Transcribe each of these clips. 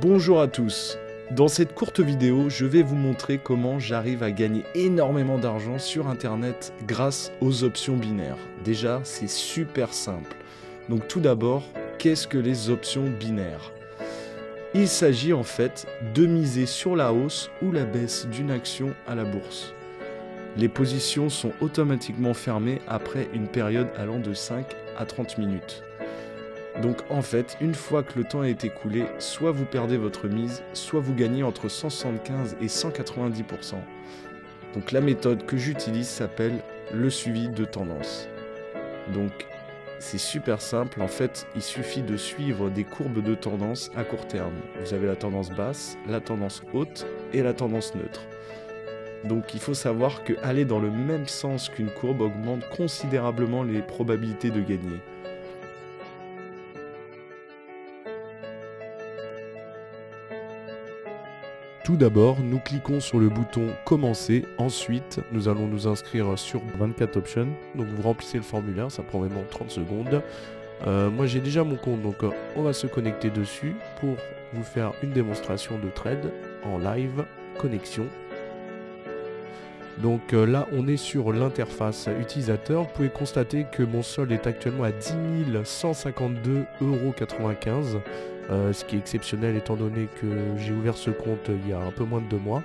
Bonjour à tous. Dans cette courte vidéo, je vais vous montrer comment j'arrive à gagner énormément d'argent sur internet grâce aux options binaires. Déjà, c'est super simple. Donc tout d'abord, qu'est-ce que les options binaires? Il s'agit en fait de miser sur la hausse ou la baisse d'une action à la bourse. Les positions sont automatiquement fermées après une période allant de 5 à 30 minutes. Donc en fait, une fois que le temps est écoulé, soit vous perdez votre mise, soit vous gagnez entre 175 et 190%. Donc la méthode que j'utilise s'appelle le suivi de tendance. Donc c'est super simple, en fait il suffit de suivre des courbes de tendance à court terme. Vous avez la tendance basse, la tendance haute et la tendance neutre. Donc il faut savoir que aller dans le même sens qu'une courbe augmente considérablement les probabilités de gagner. Tout d'abord, nous cliquons sur le bouton Commencer. Ensuite, nous allons nous inscrire sur 24 Options. Donc vous remplissez le formulaire, ça prend vraiment 30 secondes. Moi j'ai déjà mon compte, donc on va se connecter dessus pour vous faire une démonstration de trade en live connexion. Donc là on est sur l'interface utilisateur. Vous pouvez constater que mon solde est actuellement à 10 152,95 €. Ce qui est exceptionnel étant donné que j'ai ouvert ce compte il y a un peu moins de 2 mois.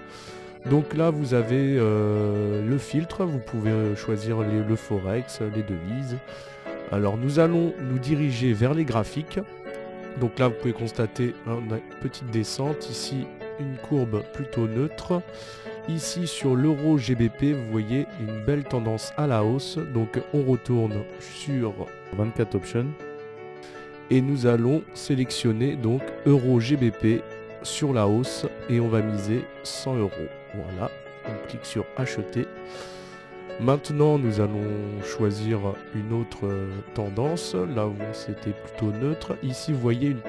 Donc là vous avez le filtre, vous pouvez choisir le forex, les devises. Alors nous allons nous diriger vers les graphiques. Donc là vous pouvez constater une petite descente, ici une courbe plutôt neutre. Ici sur l'euro GBP vous voyez une belle tendance à la hausse. Donc on retourne sur 24 Options. Et nous allons sélectionner donc euro GBP sur la hausse et on va miser 100 €. Voilà, on clique sur acheter. Maintenant nous allons choisir une autre tendance. Là où c'était plutôt neutre. Ici vous voyez une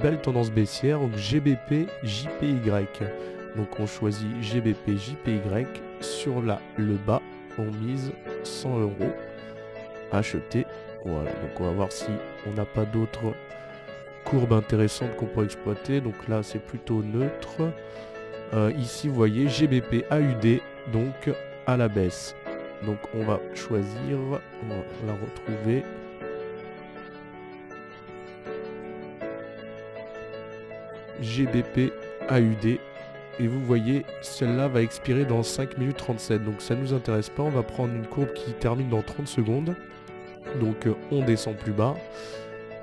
belle tendance baissière, donc GBP JPY. Donc on choisit GBP JPY sur le bas, on mise 100 €. Acheter. Voilà, donc on va voir si on n'a pas d'autres courbes intéressantes qu'on pourrait exploiter. Donc là c'est plutôt neutre. Ici vous voyez GBP AUD, donc à la baisse. Donc on va choisir, on va la retrouver. GBP AUD. Et vous voyez, celle-là va expirer dans 5 minutes 37. Donc ça ne nous intéresse pas, on va prendre une courbe qui termine dans 30 secondes. Donc on descend plus bas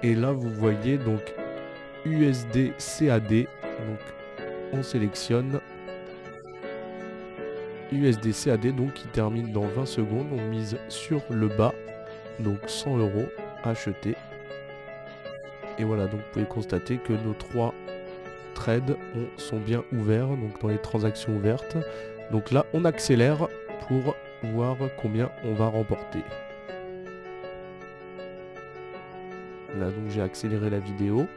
et là vous voyez donc USD CAD, donc on sélectionne USD CAD donc qui termine dans 20 secondes, on mise sur le bas, donc 100 € acheter. Et voilà, donc vous pouvez constater que nos 3 trades sont bien ouverts, donc dans les transactions ouvertes. Donc là on accélère pour voir combien on va remporter. Là donc j'ai accéléré la vidéo.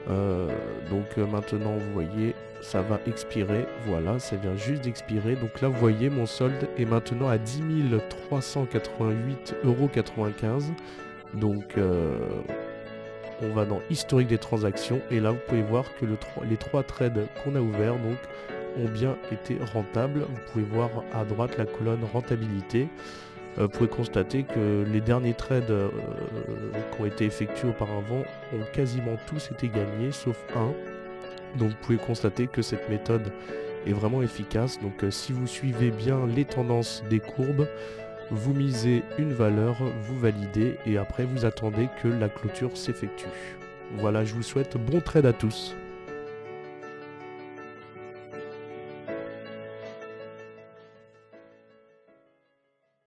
Maintenant vous voyez ça va expirer. Voilà, ça vient juste d'expirer. Donc là vous voyez mon solde est maintenant à 10 388,95 €. Donc on va dans historique des transactions et là vous pouvez voir que les 3 trades qu'on a ouverts donc ont bien été rentables. Vous pouvez voir à droite la colonne rentabilité. Vous pouvez constater que les derniers trades qui ont été effectués auparavant ont quasiment tous été gagnés sauf un. Donc vous pouvez constater que cette méthode est vraiment efficace. Donc si vous suivez bien les tendances des courbes, vous misez une valeur, vous validez et après vous attendez que la clôture s'effectue. Voilà, je vous souhaite bon trade à tous.